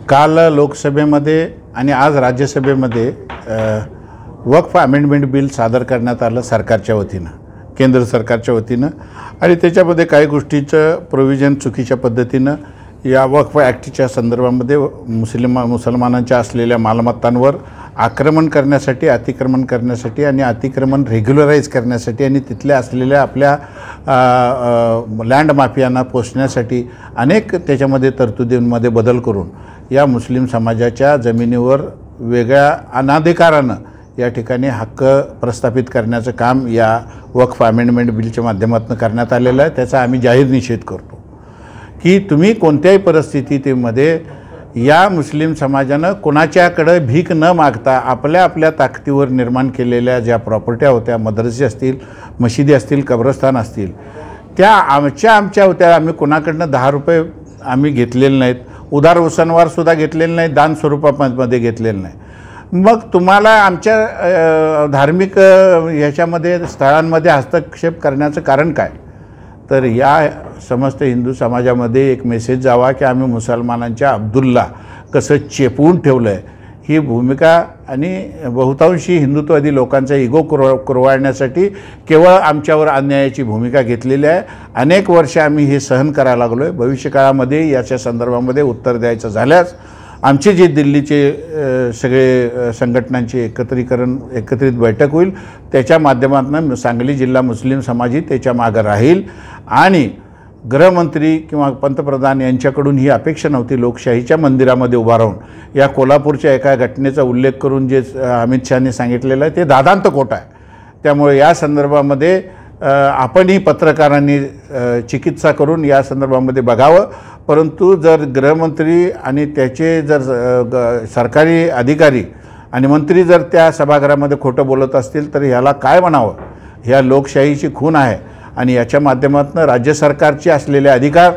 काल लोकसभेमध्ये आणि आज राज्यसभेमध्ये वक्फ अमेंडमेंट बिल सादर करण्यात आलं सरकारच्या वतीनं, केंद्र सरकारच्या वतीनं, आणि त्याच्यामध्ये काही गोष्टीचं प्रोव्हिजन चुकीच्या पद्धतीनं या वक्फ ॲक्टच्या संदर्भामध्ये मुसलमानांच्या असलेल्या मालमत्तांवर आक्रमण करण्यासाठी, अतिक्रमण करण्यासाठी आणि अतिक्रमण रेग्युलराईज करण्यासाठी आणि तिथल्या असलेल्या आपल्या लँड माफियांना पोचण्यासाठी अनेक त्याच्यामध्ये तरतुदींमध्ये बदल करून या मुस्लिम समाजाच्या जमिनीवर वेगळ्या अनाधिकारानं या ठिकाणी हक्क प्रस्थापित करण्याचं काम या वक्फ अमेंडमेंट बिलच्या माध्यमातून करण्यात आलेलं आहे। त्याचा आम्ही जाहीर निषेध करतो की तुम्ही कोणत्याही परिस्थितीमध्ये या मुस्लिम समाजानं कोणाच्याकडे भीक न मागता आपल्या ताकदीवर निर्माण केलेल्या ज्या प्रॉपर्ट्या होत्या, मदरसे असतील, मशिदी असतील, कब्रस्तान असतील, त्या आमच्या होत्या। आम्ही कोणाकडनं 10 रुपये आम्ही घेतलेले नाहीत, उदार उसनवारसुद्धा घेतलेले नाहीत, दान स्वरूपामध्ये घेतलेलं नाही। मग तुम्हाला आमच्या धार्मिक ह्याच्यामध्ये स्थळांमध्ये हस्तक्षेप करण्याचं कारण काय? तर या समस्त हिंदू समाजामध्ये एक मेसेज जावा की आम्ही मुसलमानांच्या अब्दुल्ला कसं चेपवून ठेवलं आहे, ही भूमिका आणि बहुतांशी हिंदुत्ववादी लोकांचा इगो कुरवाळण्यासाठी केवळ आमच्यावर अन्यायाची भूमिका घेतलेली आहे। अनेक वर्ष आम्ही हे सहन करायला लागलो आहे। भविष्यकाळामध्ये याच्या संदर्भामध्ये उत्तर द्यायचं झाल्यास आमचे जे दिल्लीचे सगळे संघटनांचे एकत्रित बैठक होईल, त्याच्या माध्यमातून सांगली जिल्हा मुस्लिम समाजही त्याच्या मागं राहील। आणि गृहमंत्री किंवा पंतप्रधान यांच्याकडून ही अपेक्षा नव्हती लोकशाहीच्या मंदिरामध्ये उभा राहून या कोल्हापूरच्या एका घटनेचा उल्लेख करून जे अमित शहानी सांगितलेलं आहे ते दादांत खोटं आहे। त्यामुळे या संदर्भामध्ये आपणही पत्रकारांनी चिकित्सा करून या संदर्भामध्ये बघावं। परंतु जर गृहमंत्री आणि त्याचे जर सरकारी अधिकारी आणि मंत्री जर त्या सभागृहामध्ये खोटं बोलत असतील तर ह्याला काय म्हणावं? ह्या लोकशाहीची खून आहे आणि याच्या माध्यमातून राज्य सरकारचे असलेले अधिकार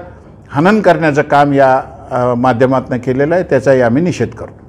हनन करण्याचं काम या माध्यमातून केलेलं आहे। त्याचाही आम्ही निषेध करतो।